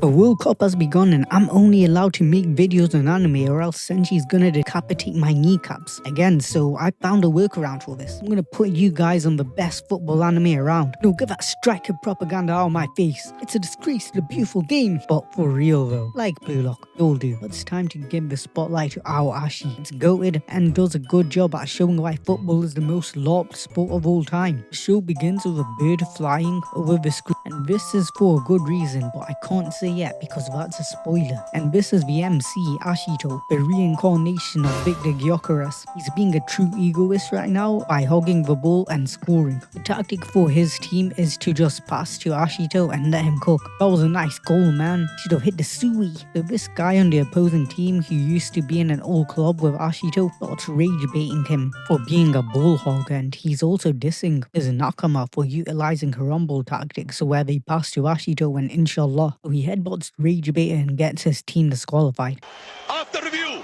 The World Cup has begun and I'm only allowed to make videos on anime or else Senji's gonna decapitate my kneecaps again, so I found a workaround for this. I'm gonna put you guys on the best football anime around. No, get that striker propaganda out of my face. It's a disgrace to the beautiful game. But for real though, like Blue Lock, you'll do. But it's time to give the spotlight to Aoashi. It's goated and does a good job at showing why football is the most loved sport of all time. The show begins with a bird flying over the screen, and this is for a good reason, but I can't say yet because that's a spoiler. And this is the MC, Ashito, the reincarnation of Victor Gyökeres. He's being a true egoist right now by hogging the ball and scoring. The tactic for his team is to just pass to Ashito and let him cook. That was a nice goal, man. Should have hit the sui. So this guy on the opposing team who used to be in an old club with Ashito starts rage baiting him for being a ball hog, and he's also dissing his nakama for utilizing her rumble tactics where they pass to Ashito and inshallah. So he headbutts rage baiter and gets his team disqualified. After review,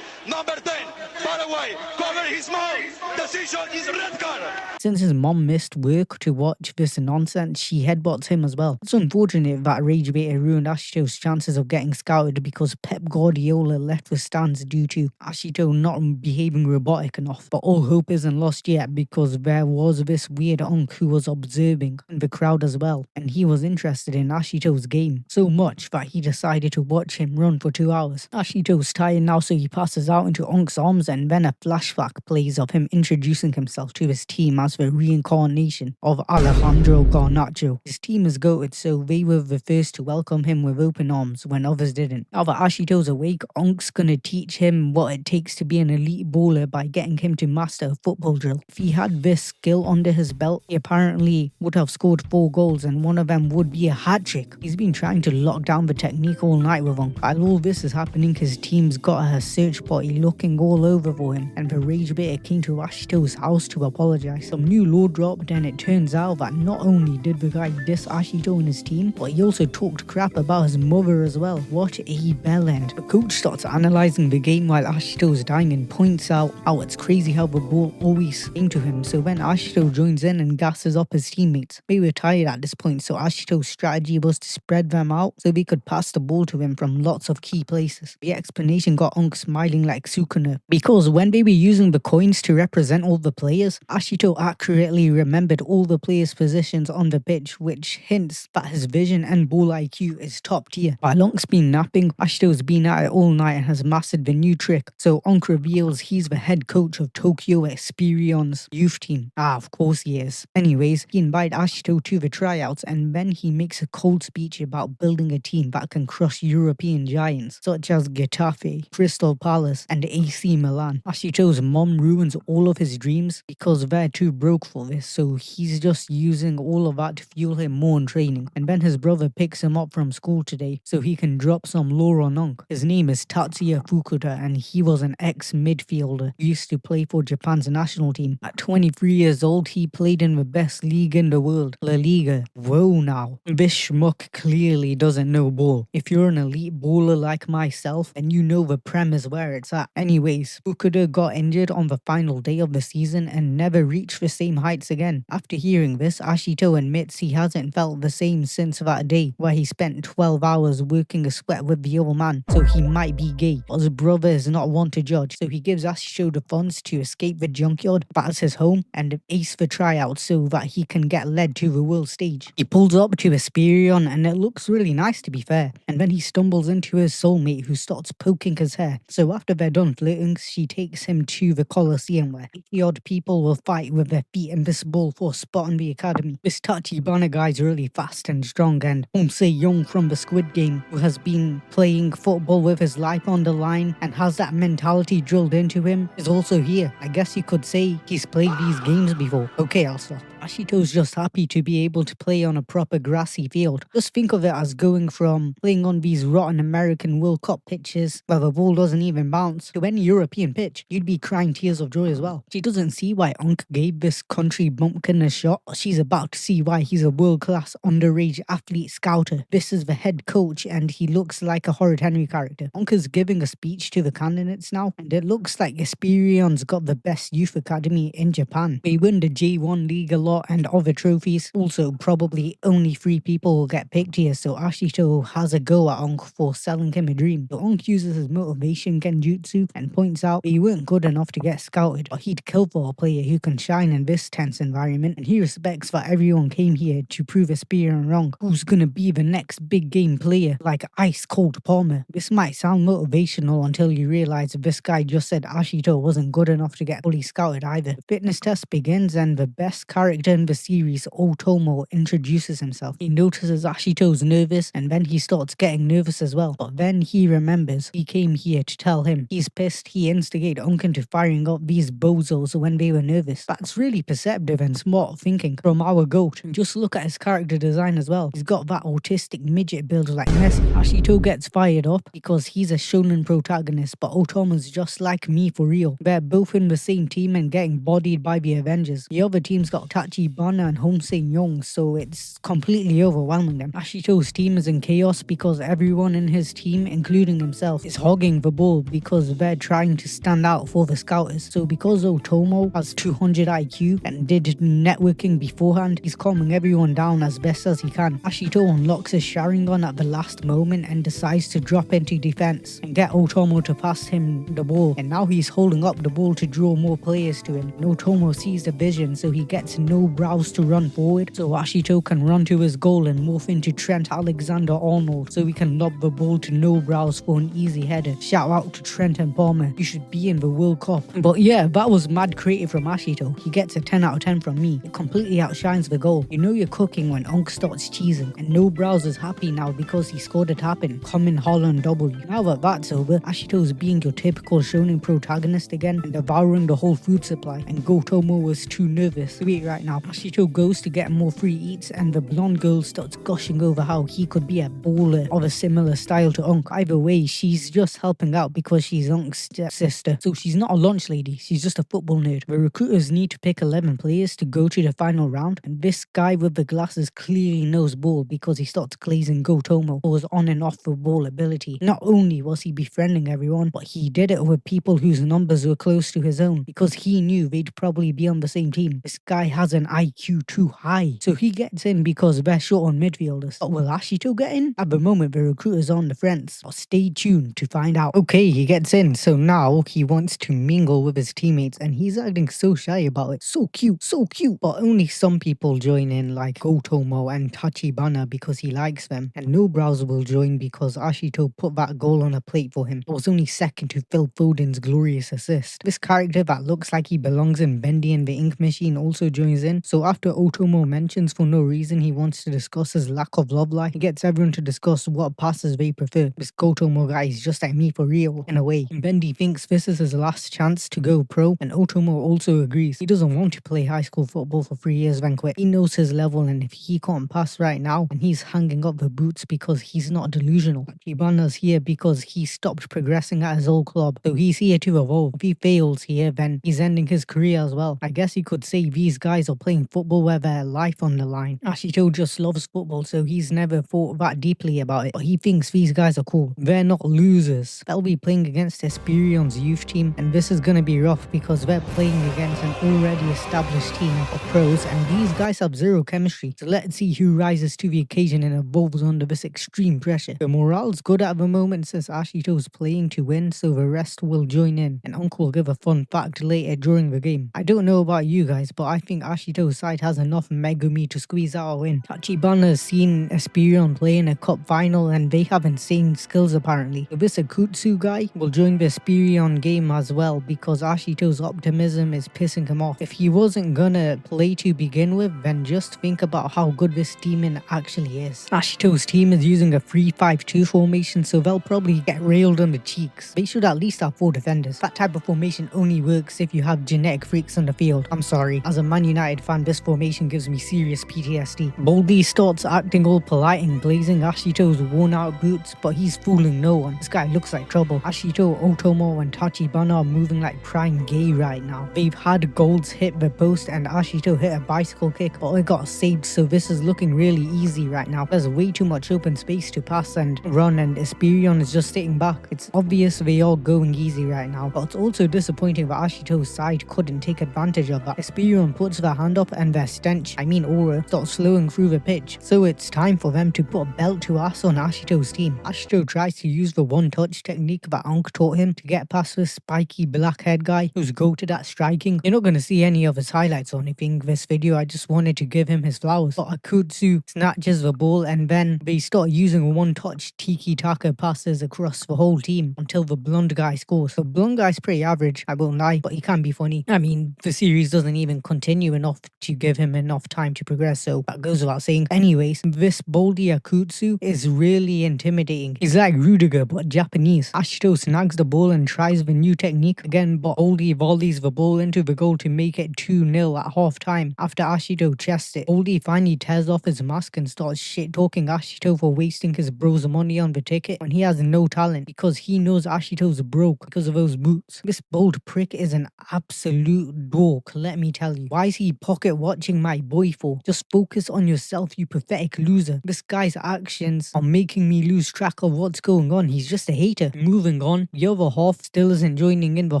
number 10, far away, cover his mouth. Decision is red card. Since his mom missed work to watch this nonsense, she headbutts him as well. It's unfortunate that rage baiter ruined Ashito's chances of getting scouted because Pep Guardiola left the stands due to Ashito not behaving robotic enough. But all hope isn't lost yet because there was this weird unk who was observing in the crowd as well, and he was interested in Ashito's game so much that he decided to watch him run for 2 hours. Ashito's tired now, so he passes out into Unk's arms, and then a flashback plays of him introducing himself to his team as the reincarnation of Alejandro Garnacho. His team is goated, so they were the first to welcome him with open arms when others didn't. Now that Ashito's awake, Unk's gonna teach him what it takes to be an elite baller by getting him to master a football drill. If he had this skill under his belt, he apparently would have scored 4 goals and one of them would be a hat-trick. He's been trying to lock down the technique all night with Unk. While all this is happening, his team's got a search party looking all over for him, and the rage baiter came to Ashito's house to apologize. Some new law dropped, and it turns out that not only did the guy diss Ashito and his team, but he also talked crap about his mother as well. What a bellend. The coach starts analyzing the game while Ashito's dying and points out how it's crazy how the ball always came to him. So then Ashito joins in and gasses up his teammates. They were tired at this point, so Ashito's strategy was to spread them out so they could pass the ball to him from lots of key places. The explanation got Unk smiling like Sukuna, because when they were using the coins to represent all the players, Ashito accurately remembered all the players' positions on the pitch, which hints that his vision and ball IQ is top tier. While Unk's been napping, Ashito's been at it all night and has mastered the new trick. So Unk reveals he's the head coach of Tokyo Esperion's youth team. Of course he is. Anyways, he invited Ashito to the tryouts, and then he makes a cold speech about building a team that can crush European giants such as Getafe, Crystal Palace and AC Milan. Ashito's mom ruins all of his dreams because they're too broke for this, so he's just using all of that to fuel him more in training. And then his brother picks him up from school today so he can drop some lore on Unk. His name is Tatsuya Fukuda, and he was an ex-midfielder who used to play for Japan's national team. At 23 years old, he played in the best league in the world, La Liga. Whoa now. This schmuck clearly doesn't know ball. If you're an elite baller like myself, then you know the Prem is where it's at. Anyways, Fukuda got injured on the final day of the season and never reached the same heights again. After hearing this, Ashito admits he hasn't felt the same since that day where he spent 12 hours working a sweat with the old man, so he might be gay. But his brother is not one to judge, so he gives Ashito the funds to escape the junkyard that's his home and ace the tryouts so that he can get led to the world stage. He pulls up to Esperion and it looks really nice, to be fair, and then he stumbles into his soulmate who starts poking his hair. So after they're done flirting, she takes him to the Colosseum where 80-odd people will fight with their feet invisible for a spot in the academy. This Tachibana guy's really fast and strong, and Homse Young from the Squid Game, who has been playing football with his life on the line and has that mentality drilled into him, is also here. I guess you could say he's played these games before. Okay, I'll stop. Ashito's just happy to be able to play on a proper grassy field. Just think of it as going from playing on these rotten American World Cup pitches where the ball doesn't even bounce to any European pitch. You'd be crying tears of joy as well. She doesn't see why Unk gave this country bumpkin a shot. She's about to see why he's a world-class underage athlete scouter. This is the head coach and he looks like a Horrid Henry character. Unk is giving a speech to the candidates now, and it looks like Esperion's got the best youth academy in Japan. They win the J1 league a lot lot and other trophies. Also, probably only 3 people will get picked here, so Ashito has a go at Onk for selling him a dream. So Onk uses his motivation genjutsu and points out he weren't good enough to get scouted, but he'd kill for a player who can shine in this tense environment, and he respects that everyone came here to prove Esperion wrong. Who's gonna be the next big game player like Ice Cold Palmer? This might sound motivational until you realize this guy just said Ashito wasn't good enough to get fully scouted either. The fitness test begins and the best character in the series, Otomo, introduces himself. He notices Ashito's nervous and then he starts getting nervous as well. But then he remembers he came here to tell him. He's pissed he instigated Unk into firing up these bozos when they were nervous. That's really perceptive and smart thinking from our goat. And just look at his character design as well. He's got that autistic midget build like Messi. Ashito gets fired up because he's a shonen protagonist, but Otomo's just like me for real. They're both in the same team and getting bodied by the Avengers. The other team's got Tachibana and Homsei Young, so it's completely overwhelming them. Ashito's team is in chaos because everyone in his team, including himself, is hogging the ball because they're trying to stand out for the scouters. So because Otomo has 200 IQ and did networking beforehand, he's calming everyone down as best as he can. Ashito unlocks his Sharingan at the last moment and decides to drop into defense and get Otomo to pass him the ball, and now he's holding up the ball to draw more players to him. And Otomo sees the vision, so he gets no brows to run forward, so Ashito can run to his goal and morph into Trent Alexander-Arnold so he can lob the ball to no brows for an easy header. Shout out to Trent and Palmer, you should be in the World Cup. But yeah, that was mad creative from Ashito. He gets a 10 out of 10 from me. It completely outshines the goal. You know you're cooking when Unk starts cheesing, and no brows is happy now because he scored a tap-in. Common Holland W. Now that that's over, Ashito's being your typical shonen protagonist again and devouring the whole food supply, and Gotomo was too nervous to eat right now. Ashito goes to get more free eats and the blonde girl starts gushing over how he could be a baller of a similar style to Unk. Either way, she's just helping out because she's Unk's sister, so she's not a lunch lady, she's just a football nerd. The recruiters need to pick 11 players to go to the final round, and this guy with the glasses clearly knows ball because he starts glazing Gotomo for his on and off the ball ability. Not only was he befriending everyone, but he did it with people whose numbers were close to his own because he knew they'd probably be on the same team. This guy has an IQ too high, so he gets in because they're short on midfielders. But will Ashito get in? At the moment, the recruiter's on the fence, but stay tuned to find out. Okay, he gets in, so now he wants to mingle with his teammates and he's acting so shy about it. So cute, so cute. But only some people join in, like Otomo and Tachibana, because he likes them, and no brows will join because Ashito put that goal on a plate for him. It was only second to Phil Foden's glorious assist. This character that looks like he belongs in Bendy and the Ink Machine also joins in, so after Otomo mentions for no reason he wants to discuss his lack of love life, he gets everyone to discuss what passes they prefer. This Gotomo guy is just like me for real, in a way. Bendy thinks this is his last chance to go pro, and Otomo also agrees. He doesn't want to play high school football for 3 years then quit. He knows his level, and if he can't pass right now, and he's hanging up the boots because he's not delusional. Tachibana's here because he stopped progressing at his old club, so he's here to evolve. If he fails here, then he's ending his career as well. I guess you could say these guys are playing football with their life on the line. Ashito just loves football, so he's never thought that deeply about it, but he thinks these guys are cool. They're not losers. They'll be playing against Esperion's youth team, and this is gonna be rough because they're playing against an already established team of pros, and these guys have zero chemistry. So let's see who rises to the occasion and evolves under this extreme pressure. The morale's good at the moment since Ashito's playing to win, so the rest will join in, and Uncle will give a fun fact later during the game. I don't know about you guys, but I think Ashito's side has enough Megumi to squeeze out a win. Tachibana has seen Esperion play in a cup final and they have insane skills apparently. So this Akkutsu guy will join the Esperion game as well because Ashito's optimism is pissing him off. If he wasn't gonna play to begin with, then just think about how good this demon actually is. Ashito's team is using a 3-5-2 formation, so they'll probably get railed on the cheeks. They should at least have 4 defenders. That type of formation only works if you have genetic freaks on the field. I'm sorry, as a Man United fan, this formation gives me serious PTSD. Baldy starts acting all polite and blazing Ashito's worn out boots, but he's fooling no one. This guy looks like trouble. Ashito, Otomo and Tachibana are moving like prime gay right now. They've had goals hit the post and Ashito hit a bicycle kick, but it got saved, so this is looking really easy right now. There's way too much open space to pass and run, and Esperion is just sitting back. It's obvious they are going easy right now, but it's also disappointing that Ashito's side couldn't take advantage of that. Esperion puts their hand up and their stench, aura, starts flowing through the pitch. So it's time for them to put a belt to ass on Ashito's team. Ashito tries to use the one-touch technique that Ankh taught him to get past this spiky black-haired guy who's goated at striking. You're not going to see any of his highlights or anything this video, I just wanted to give him his flowers. But Akkutsu snatches the ball and then they start using one-touch tiki-taka passes across the whole team until the blonde guy scores. The blonde guy's pretty average, I won't lie, but he can be funny. The series doesn't even continue enough to give him enough time to progress, so that goes without saying. Anyways, this Baldy Akkutsu is really intimidating. He's like Rudiger but Japanese. Ashito snags the ball and tries the new technique again, but Baldy volleys the ball into the goal to make it 2-0 at half time. After Ashito chests it, Baldy finally tears off his mask and starts shit-talking Ashito for wasting his bro's money on the ticket when he has no talent because he knows Ashito's broke because of those boots. This bold prick is an absolute dork, let me tell you. Why is he pocket watching my boy for? Just focus on yourself, you pathetic loser. This guy's actions are making me lose track of what's going on. He's just a hater. Moving on, the other half still isn't joining in the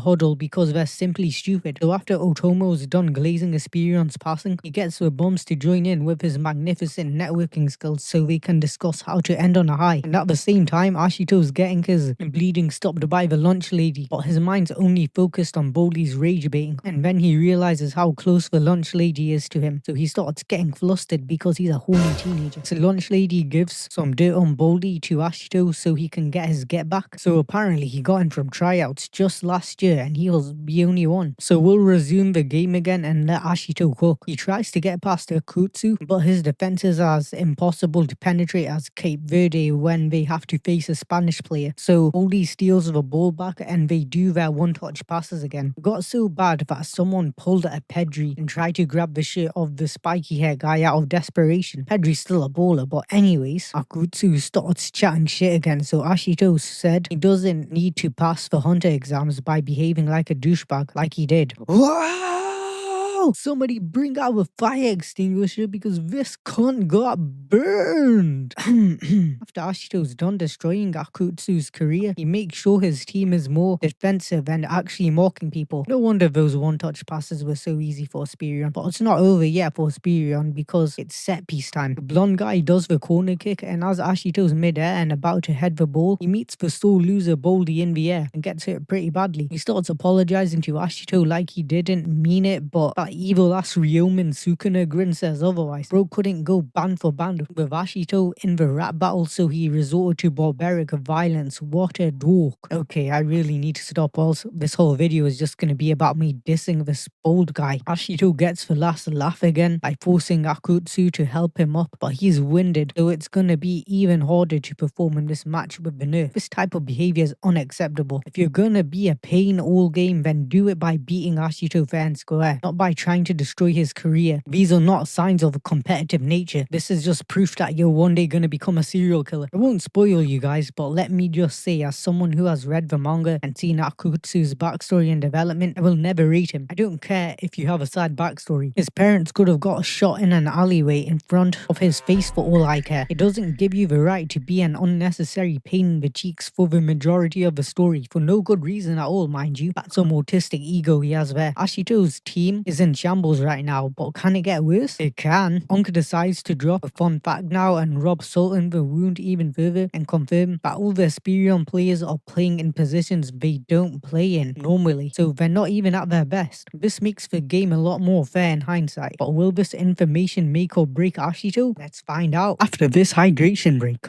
huddle because they're simply stupid. So after Otomo's done glazing Esperion's passing, he gets the bums to join in with his magnificent networking skills so they can discuss how to end on a high. And at the same time, Ashito's getting his bleeding stopped by the lunch lady, but his mind's only focused on Baldy's rage baiting. And then he realizes how close the lunch lady is to him, so he starts getting flustered because he's a horny teenager. So lunch lady gives some dirt on Baldy to Ashito so he can get his get back. So apparently he got in from tryouts just last year and he was the only one. So we'll resume the game again and let Ashito cook. He tries to get past Akkutsu, but his defense is as impossible to penetrate as Cape Verde when they have to face a Spanish player. So Baldy steals the ball back and they do their one-touch passes again. It got so bad that someone pulled at Pedri and tried to grab the shit of the spiky hair guy out of desperation. Pedri's still a baller, but anyways, Akkutsu starts chatting shit again, so Ashito said he doesn't need to pass the hunter exams by behaving like a douchebag like he did. Wow! Somebody bring out a fire extinguisher because this cunt got burned. After Ashito's done destroying Akkutsu's career, he makes sure his team is more defensive and actually mocking people. No wonder those one-touch passes were so easy for Esperion. But it's not over yet for Esperion because it's set piece time. The blonde guy does the corner kick, and as Ashito's mid-air and about to head the ball, he meets the sore loser Baldy in the air and gets hit pretty badly. He starts apologizing to Ashito like he didn't mean it, but that evil ass Ryomen Sukuna grin says otherwise. Bro couldn't go band for band with Ashito in the rap battle, so he resorted to barbaric violence. What a dork. Okay, I really need to stop. Also, this whole video is just gonna be about me dissing this old guy. Ashito gets the last laugh again by forcing Akkutsu to help him up, but he's winded, so it's gonna be even harder to perform in this match with the nerf. This type of behavior is unacceptable. If you're gonna be a pain all game, then do it by beating Ashito fair and square, not by trying to destroy his career. These are not signs of a competitive nature. This is just proof that you're one day gonna become a serial killer. I won't spoil you guys, but let me just say, as someone who has read the manga and seen Akkutsu's backstory and development, I will never rate him. I don't care if you have a sad backstory. His parents could have got shot in an alleyway in front of his face for all I care. It doesn't give you the right to be an unnecessary pain in the cheeks for the majority of the story, for no good reason at all, mind you. That's some autistic ego he has there. Ashito's team is in shambles right now, but can it get worse? It can. Onka decides to drop a fun fact now and rob salt in the wound even further and confirm that all the Esperion players are playing in positions they don't play in normally, so they're not even at their best. This makes the game a lot more fair in hindsight, but will this information make or break Ashito? Let's find out after this hydration break.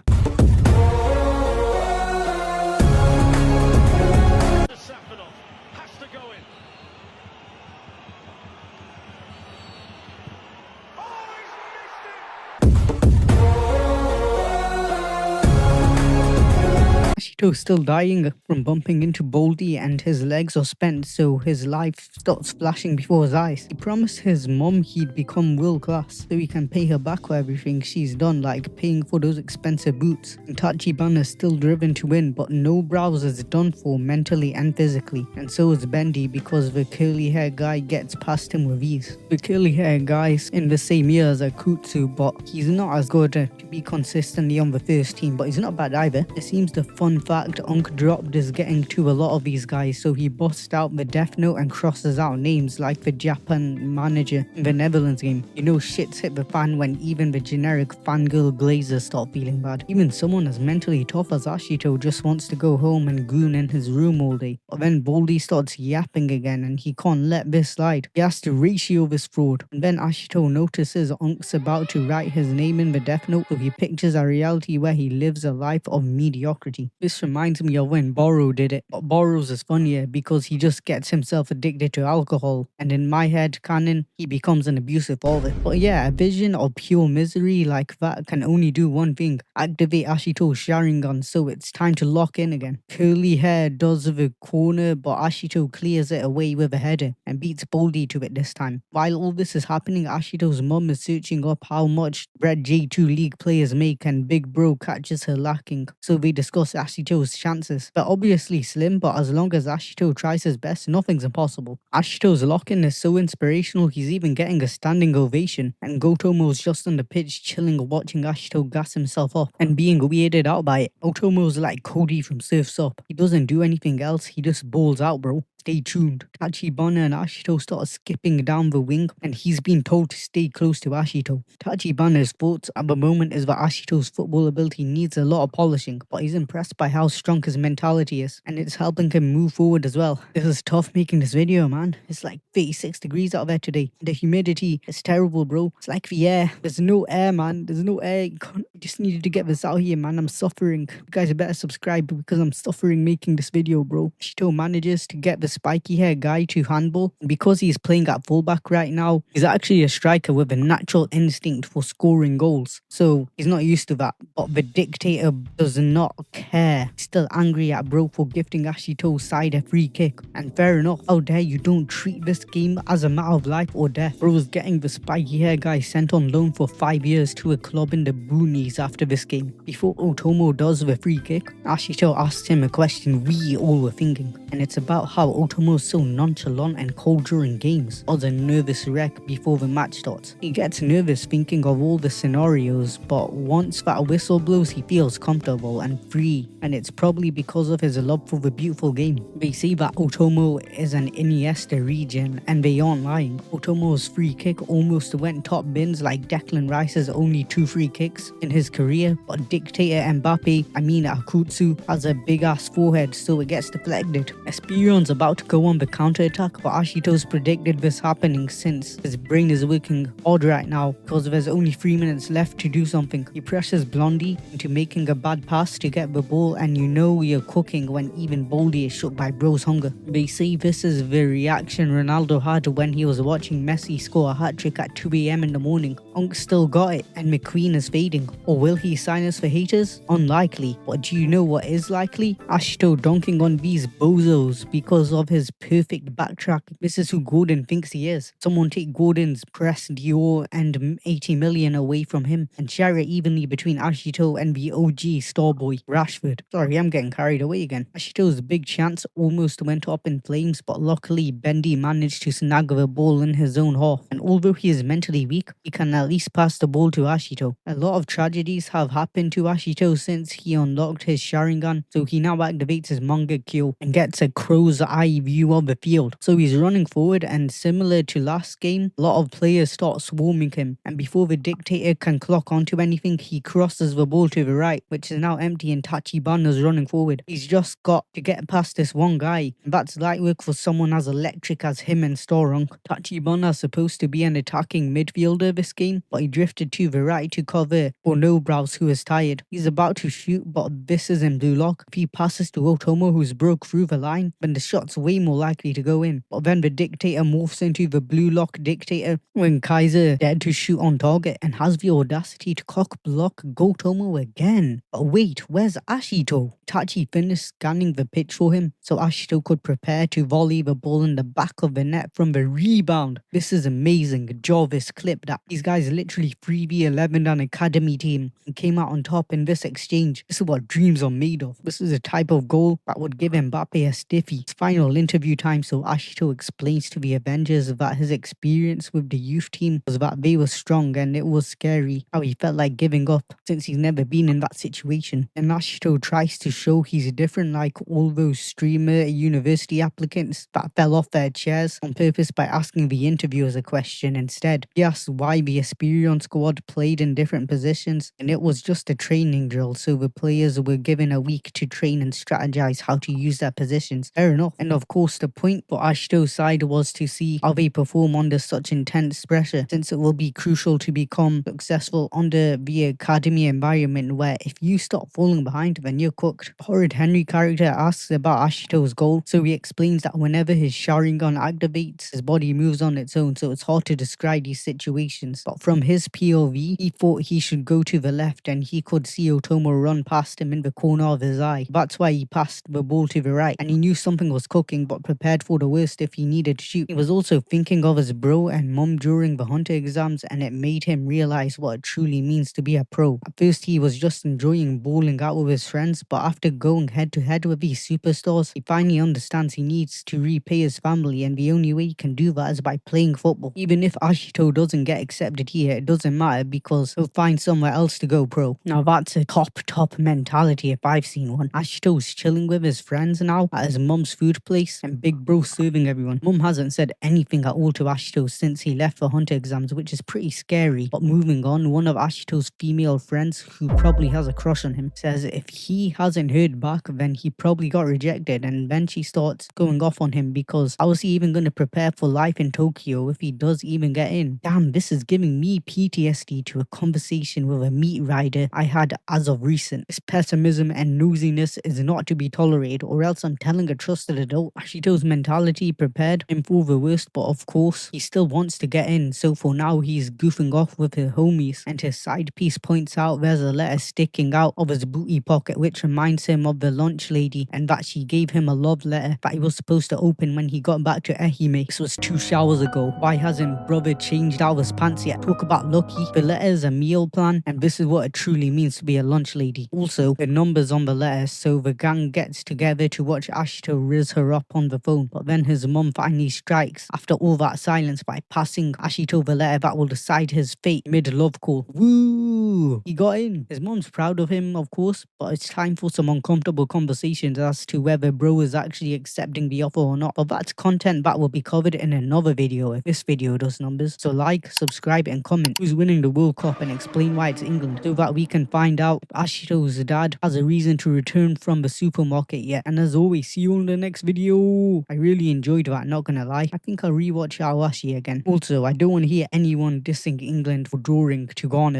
Ashito's still dying from bumping into Baldy and his legs are spent, so his life starts flashing before his eyes. He promised his mom he'd become world class so he can pay her back for everything she's done, like paying for those expensive boots. And Tachibana is still driven to win, but no brows is done for mentally and physically, and so is Bendy because the curly hair guy gets past him with ease. The curly hair guy's in the same year as Akkutsu, but he's not as good to be consistently on the first team, but he's not bad either. It seems the fun fact Unk dropped is getting to a lot of these guys, so he busts out the death note and crosses out names like the Japan manager in the Netherlands game. You know shit's hit the fan when even the generic fangirl glazers start feeling bad. Even someone as mentally tough as Ashito just wants to go home and goon in his room all day. But then Baldy starts yapping again and he can't let this slide. He has to ratio this fraud. And then Ashito notices Unk's about to write his name in the death note, so he pictures a reality where he lives a life of mediocrity. This reminds me of when Boro did it, but Boro's is funnier because he just gets himself addicted to alcohol, and in my head canon, he becomes an abusive father. But yeah, a vision of pure misery like that can only do one thing: activate Ashito's Sharingan, so it's time to lock in again. Curly hair does the corner, but Ashito clears it away with a header and beats Baldy to it this time. While all this is happening, Ashito's mum is searching up how much Red J2 League players make, and Big Bro catches her lacking, so they discuss Ashito's chances. They're obviously slim, but as long as Ashito tries his best, nothing's impossible. Ashito's lock-in is so inspirational, he's even getting a standing ovation, and Gotomo's just on the pitch chilling watching Ashito gas himself up and being weirded out by it. Otomo's like Cody from Surf's Up. He doesn't do anything else, he just balls out, bro. Stay tuned. Tachibana and Ashito start skipping down the wing, and he's been told to stay close to Ashito. Tachibana's thoughts at the moment is that Ashito's football ability needs a lot of polishing, but he's impressed by how strong his mentality is, and it's helping him move forward as well. This is tough making this video, man. It's like 36 degrees out there today. The humidity is terrible, bro. It's like the air. There's no air, man. There's no air. You just needed to get this out here, man. I'm suffering. You guys better subscribe because I'm suffering making this video, bro. Ashito manages to get the spiky hair guy to handball. Because he's playing at fullback right now, he's actually a striker with a natural instinct for scoring goals, so he's not used to that. But the dictator does not care. He's still angry at bro for gifting Ashito's side a free kick, and fair enough. How dare you don't treat this game as a matter of life or death. Bro's getting the spiky hair guy sent on loan for 5 years to a club in the boonies after this game. Before Otomo does the free kick, Ashito asks him a question we all were thinking, and it's about how Otomo is so nonchalant and cold during games, or a nervous wreck before the match starts. He gets nervous thinking of all the scenarios, but once that whistle blows he feels comfortable and free, and it's probably because of his love for the beautiful game. They say that Otomo is an Iniesta regen, and they aren't lying. Otomo's free kick almost went top bins like Declan Rice's only 2 free kicks in his career, but dictator Mbappe, Akkutsu, has a big ass forehead, so it gets deflected. Esperion's about to go on the counter-attack, but Ashito's predicted this happening since his brain is working odd right now because there's only 3 minutes left to do something. He presses Blondie into making a bad pass to get the ball, and you know you're cooking when even Baldy is shook by bro's hunger. They say this is the reaction Ronaldo had when he was watching Messi score a hat-trick at 2 AM in the morning. Unk still got it, and McQueen is fading. Or will he sign us for haters? Unlikely. But do you know what is likely? Ashito donking on these bozos because of his perfect backtrack. This is who Gordon thinks he is. Someone take Gordon's press Dior and 80 million away from him and share it evenly between Ashito and the OG starboy Rashford. Sorry, I'm getting carried away again. Ashito's big chance almost went up in flames, but luckily Bendy managed to snag the ball in his own half, and although he is mentally weak, he can at least pass the ball to Ashito. A lot of tragedies have happened to Ashito since he unlocked his Sharingan, so he now activates his Mangekyo and gets a crow's eye view of the field. So he's running forward, and similar to last game, a lot of players start swarming him, and before the dictator can clock onto anything, he crosses the ball to the right, which is now empty, and Tachibana's running forward. He's just got to get past this one guy, and that's light work for someone as electric as him and Storong. Tachibana's supposed to be an attacking midfielder this game, but he drifted to the right to cover for Nobrows, who is tired. He's about to shoot, but this is in blue lock. If he passes to Otomo, who's broke through the line, then the shot's way more likely to go in. But then the dictator morphs into the blue lock dictator when Kaiser dared to shoot on target and has the audacity to cock block Gotomo again. But wait, where's Ashito? Tachi finished scanning the pitch for him, so Ashito could prepare to volley the ball in the back of the net from the rebound. This is amazing. Jarvis clipped that. These guys literally 3v11 an academy team and came out on top in this exchange. This is what dreams are made of. This is a type of goal that would give Mbappe a stiffy. It's final interview time, so Ashito explains to the Avengers that his experience with the youth team was that they were strong and it was scary how he felt like giving up since he's never been in that situation. And Ashito tries to show he's different like all those streamer university applicants that fell off their chairs on purpose by asking the interviewers a question instead. He asks why the Esperion squad played in different positions, and it was just a training drill, so the players were given a week to train and strategize how to use their positions. Fair enough. And of course, the point for Ashito's side was to see how they perform under such intense pressure, since it will be crucial to become successful under the academy environment where if you stop falling behind, then you're cooked. The Horrid Henry character asks about Ashito's goal, so he explains that whenever his Sharingan activates, his body moves on its own, so it's hard to describe these situations. But from his POV, he thought he should go to the left and he could see Otomo run past him in the corner of his eye. That's why he passed the ball to the right, and he knew something was cooking but prepared for the worst if he needed to shoot. He was also thinking of his bro and mum during the hunter exams, and it made him realize what it truly means to be a pro. At first he was just enjoying balling out with his friends, but after going head to head with these superstars, he finally understands he needs to repay his family, and the only way he can do that is by playing football. Even if Ashito doesn't get accepted here, it doesn't matter because he'll find somewhere else to go pro. Now that's a top mentality if I've seen one. Ashito's chilling with his friends now at his mum's food place, and big bro serving everyone. Mum hasn't said anything at all to Ashito since he left for hunter exams, which is pretty scary. But moving on, one of Ashito's female friends, who probably has a crush on him, says if he hasn't heard back, then he probably got rejected, and then she starts going off on him because how is he even going to prepare for life in Tokyo if he does even get in? Damn, this is giving me PTSD to a conversation with a meat rider I had as of recent. This pessimism and nosiness is not to be tolerated, or else I'm telling a trusted adult. Ashito's mentality prepared him for the worst, but of course he still wants to get in, so for now he's goofing off with his homies, and his side piece points out there's a letter sticking out of his booty pocket which reminds him of the lunch lady and that she gave him a love letter that he was supposed to open when he got back to Ehime. This was 2 showers ago. Why hasn't brother changed out of his pants yet? Talk about lucky. The letter is a meal plan, and this is what it truly means to be a lunch lady. Also, the numbers on the letter, so the gang gets together to watch Ashito riz her up on the phone, but then his mum finally strikes after all that silence by passing Ashito the letter that will decide his fate mid-love call. Woo! He got in. His mum's proud of him, of course, but it's time for some uncomfortable conversations as to whether bro is actually accepting the offer or not. But that's content that will be covered in another video if this video does numbers. So like, subscribe and comment who's winning the World Cup and explain why it's England so that we can find out if Ashito's dad has a reason to return from the supermarket yet. And as always, see you on the next video. I really enjoyed that, not gonna lie. I think I'll rewatch Aoashi again. Also, I don't want to hear anyone dissing England for drawing to Ghana.